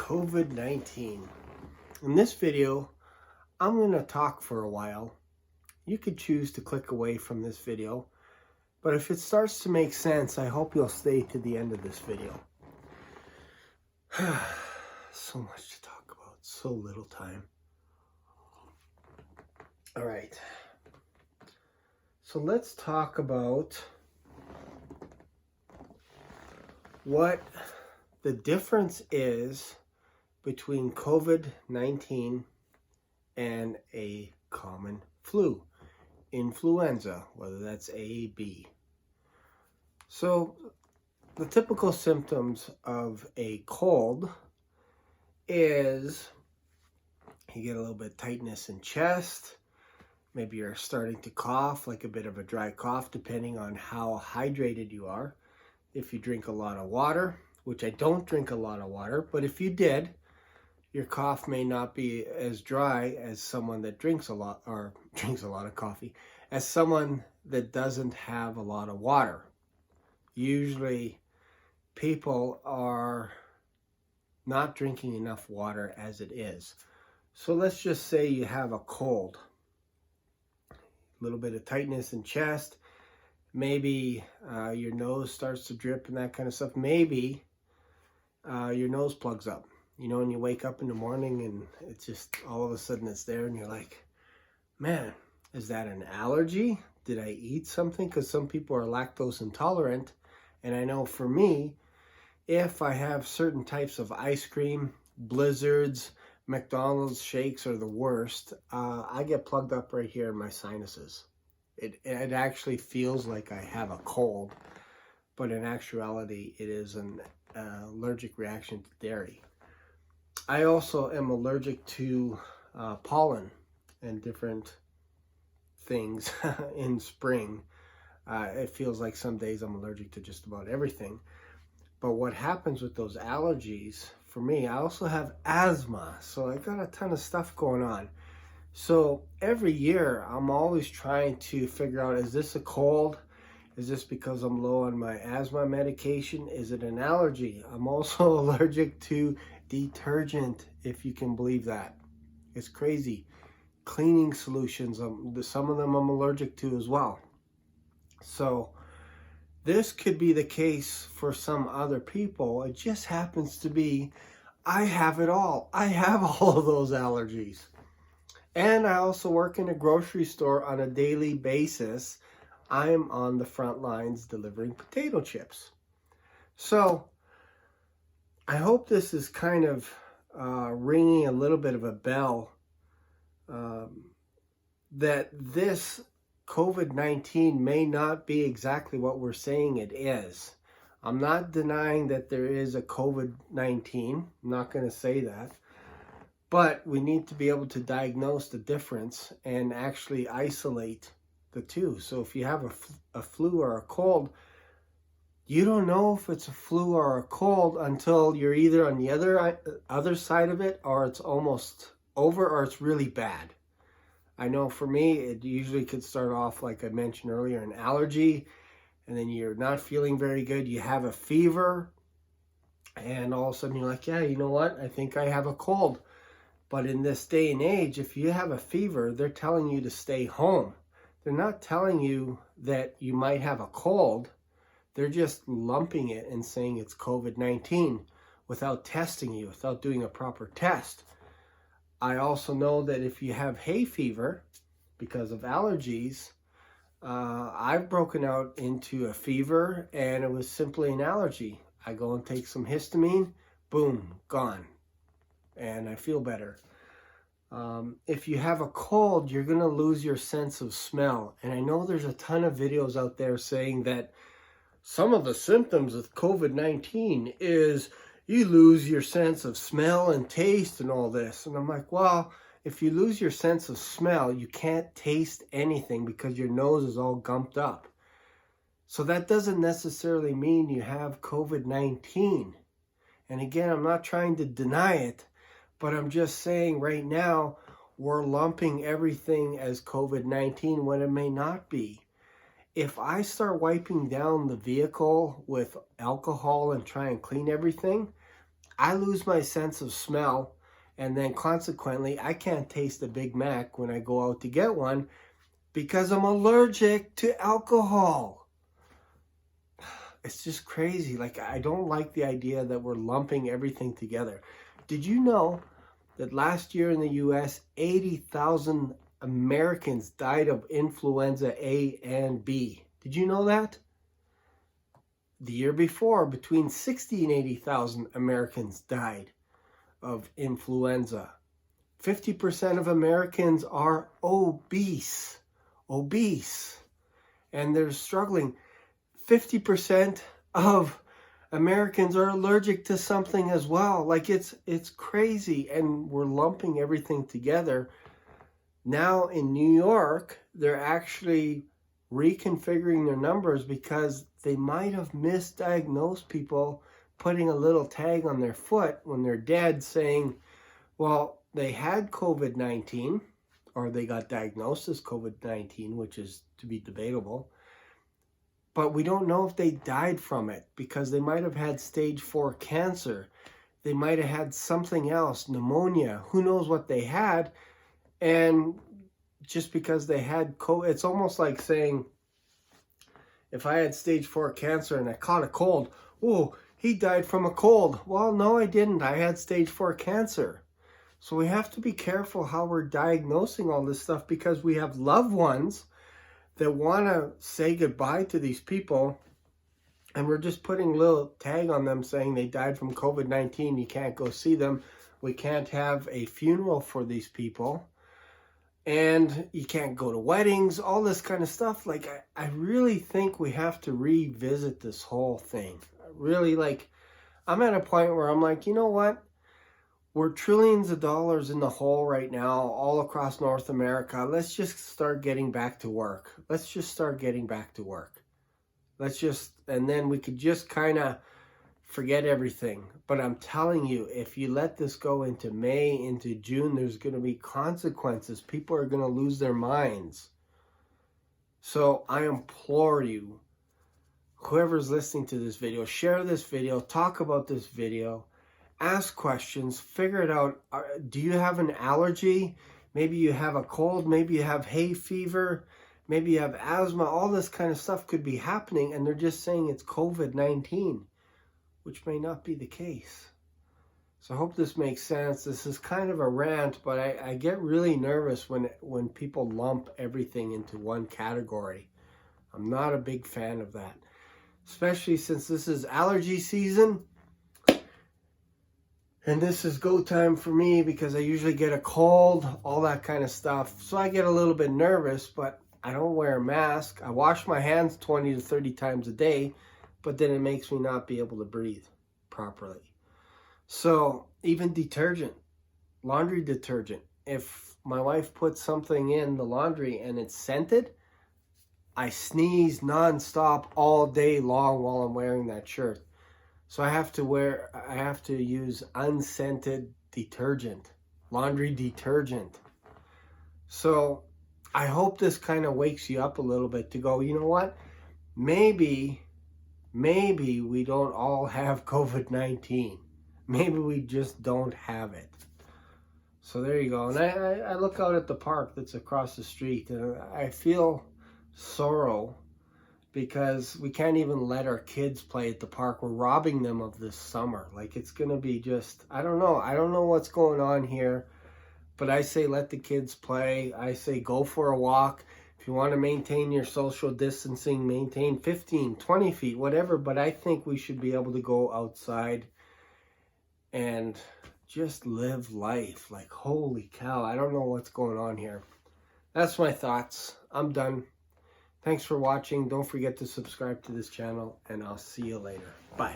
COVID-19. In this video, I'm going to talk for a while. You could choose to click away from this video, but if it starts to make sense, I hope you'll stay to the end of this video. So much to talk about, so little time. All right, so let's talk about what the difference is between COVID-19 and a common flu, influenza, whether that's A, B. So the typical symptoms of a cold is you get a little bit of tightness in chest. Maybe you're starting to cough, like a bit of a dry cough, depending on how hydrated you are. If you drink a lot of water, which I don't drink a lot of water, but if you did, your cough may not be as dry as someone that drinks a lot of coffee, as someone that doesn't have a lot of water. Usually people are not drinking enough water as it is. So let's just say you have a cold, a little bit of tightness in chest, maybe your nose starts to drip and that kind of stuff. Maybe your nose plugs up. You know, when you wake up in the morning and it's just all of a sudden it's there and you're like, man, is that an allergy? Did I eat something? Because some people are lactose intolerant. And I know for me, if I have certain types of ice cream, blizzards, McDonald's shakes are the worst, I get plugged up right here in my sinuses. It actually feels like I have a cold, but in actuality, it is an allergic reaction to dairy. I also am allergic to pollen and different things in spring. It feels like some days I'm allergic to just about everything. But what happens with those allergies, for me, I also have asthma. So I got a ton of stuff going on. So every year, I'm always trying to figure out, is this a cold? Is this because I'm low on my asthma medication? Is it an allergy? I'm also allergic to detergent, if you can believe that. It's crazy. Cleaning solutions, some of them I'm allergic to as well. So this could be the case for some other people. It just happens to be, I have it all. I have all of those allergies. And I also work in a grocery store on a daily basis. I'm on the front lines delivering potato chips. So I hope this is kind of ringing a little bit of a bell that this COVID-19 may not be exactly what we're saying it is. I'm not denying that there is a COVID-19. I'm not going to say that. But we need to be able to diagnose the difference and actually isolate the two. So if you have a flu or a cold, you don't know if it's a flu or a cold until you're either on the other side of it, or it's almost over, or it's really bad. I know for me, it usually could start off, like I mentioned earlier, an allergy, and then you're not feeling very good. You have a fever, and all of a sudden you're like, yeah, you know what? I think I have a cold. But in this day and age, if you have a fever, they're telling you to stay home. They're not telling you that you might have a cold. They're just lumping it and saying it's COVID-19 without testing you, without doing a proper test. I also know that if you have hay fever because of allergies, I've broken out into a fever and it was simply an allergy. I go and take some histamine, boom, gone. And I feel better. If you have a cold, you're going to lose your sense of smell. And I know there's a ton of videos out there saying that some of the symptoms of COVID-19 is you lose your sense of smell and taste and all this. And I'm like, well, if you lose your sense of smell, you can't taste anything because your nose is all gumped up. So that doesn't necessarily mean you have COVID-19. And again, I'm not trying to deny it, but I'm just saying right now, we're lumping everything as COVID-19 when it may not be. If I start wiping down the vehicle with alcohol and try and clean everything, I lose my sense of smell, and then consequently, I can't taste a Big Mac when I go out to get one because I'm allergic to alcohol. It's just crazy. Like, I don't like the idea that we're lumping everything together. Did you know that last year in the US, 80,000 Americans died of influenza A and B? Did you know that? The year before, between 60 and 80,000 Americans died of influenza. 50% of Americans are obese, and they're struggling. 50% of Americans are allergic to something as well. Like, it's crazy, and we're lumping everything together. Now in New York, they're actually reconfiguring their numbers because they might have misdiagnosed people, putting a little tag on their foot when they're dead saying, well, they had COVID-19, or they got diagnosed as COVID-19, which is to be debatable. But we don't know if they died from it because they might have had stage 4 cancer. They might have had something else, pneumonia. Who knows what they had? And just because they had COVID, it's almost like saying, if I had stage 4 cancer and I caught a cold, oh, he died from a cold. Well, no, I didn't. I had stage 4 cancer. So we have to be careful how we're diagnosing all this stuff, because we have loved ones that want to say goodbye to these people, and we're just putting a little tag on them saying they died from COVID-19. You can't go see them. We can't have a funeral for these people. And you can't go to weddings, all this kind of stuff. Like, I really think we have to revisit this whole thing. Really, like, I'm at a point where I'm like, you know what? We're trillions of dollars in the hole right now, all across North America. Let's just start getting back to work. Let's just start getting back to work. And then we could just kind of forget everything. But I'm telling you, if you let this go into May, into June, there's going to be consequences. People are going to lose their minds. So I implore you, whoever's listening to this video, share this video, talk about this video, ask questions, figure it out. Do you have an allergy? Maybe you have a cold, maybe you have hay fever, maybe you have asthma. All this kind of stuff could be happening, and they're just saying it's COVID-19. Which may not be the case. So I hope this makes sense. This is kind of a rant, but I get really nervous when people lump everything into one category. I'm not a big fan of that, especially since this is allergy season. And this is go time for me because I usually get a cold, all that kind of stuff. So I get a little bit nervous, but I don't wear a mask. I wash my hands 20 to 30 times a day. But then it makes me not be able to breathe properly. So even detergent, laundry detergent, if my wife puts something in the laundry and it's scented, I sneeze nonstop all day long while I'm wearing that shirt. So I have to use unscented detergent, laundry detergent. So I hope this kind of wakes you up a little bit to go, you know what? Maybe we don't all have COVID-19. Maybe we just don't have it. So there you go. And I look out at the park that's across the street, and I feel sorrow because we can't even let our kids play at the park. We're robbing them of this summer. Like, it's going to be just, I don't know what's going on here. But I say let the kids play. I say go for a walk. If you want to maintain your social distancing, maintain 15, 20 feet, whatever. But I think we should be able to go outside and just live life. Like, holy cow, I don't know what's going on here. That's my thoughts. I'm done. Thanks for watching. Don't forget to subscribe to this channel, and I'll see you later. Bye.